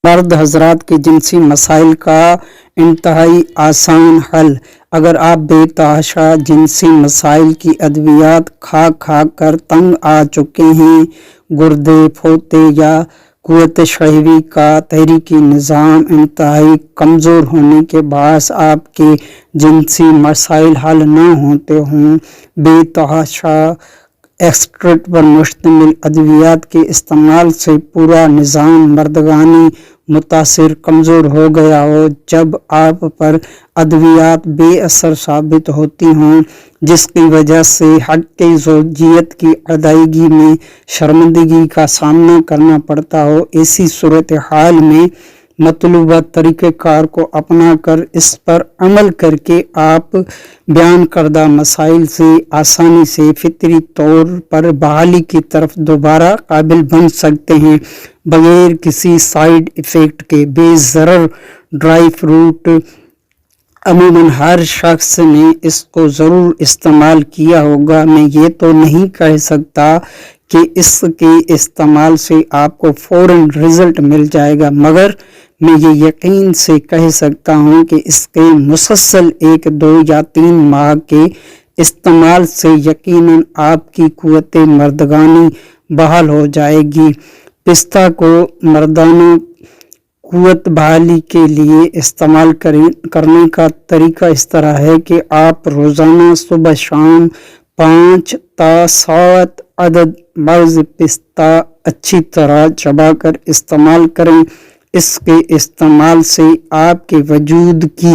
مرد حضرات کے جنسی مسائل کا انتہائی آسان حل۔ اگر آپ بے تحاشا جنسی مسائل کی ادویات کھا کھا کر تنگ آ چکے ہیں، گردے پھوتے یا قوت شہوی کا تحریکی نظام انتہائی کمزور ہونے کے باعث آپ کے جنسی مسائل حل نہ ہوتے ہوں، بے تحاشا ایکسٹریکٹ پر مشتمل ادویات کے استعمال سے پورا نظام مردگانی متاثر کمزور ہو گیا ہو، جب آپ پر ادویات بے اثر ثابت ہوتی ہوں، جس کی وجہ سے حق زوجیت کی ادائیگی میں شرمندگی کا سامنا کرنا پڑتا ہو، ایسی صورتحال میں مطلوبہ طریقہ کار کو اپنا کر اس پر عمل کر کے آپ بیان کردہ مسائل سے آسانی سے فطری طور پر بحالی کی طرف دوبارہ قابل بن سکتے ہیں، بغیر کسی سائیڈ ایفیکٹ کے۔ بے ضرر ڈرائی فروٹ عموماً ہر شخص نے اس کو ضرور استعمال کیا ہوگا۔ میں یہ تو نہیں کہہ سکتا کہ اس کے استعمال سے آپ کو فوراً رزلٹ مل جائے گا، مگر میں یہ یقین سے کہہ سکتا ہوں کہ اس کے مسلسل 1، 2 یا 3 ماہ کے استعمال سے یقیناً آپ کی قوت مردگانی بحال ہو جائے گی۔ پستہ کو مردانہ قوت بحالی کے لیے استعمال کرنے کا طریقہ اس طرح ہے کہ آپ روزانہ صبح شام 5 تا 7 عدد مغز پستہ اچھی طرح چبا کر استعمال کریں۔ اس کے استعمال سے آپ کے وجود کی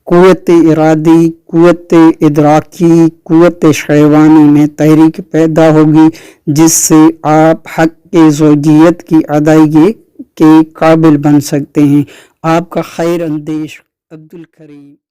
قوت ارادی، قوت ادراکی، قوت شہوانی میں تحریک پیدا ہوگی، جس سے آپ حق زوجیت کی ادائیگی کے قابل بن سکتے ہیں۔ آپ کا خیر اندیش عبدالکریم۔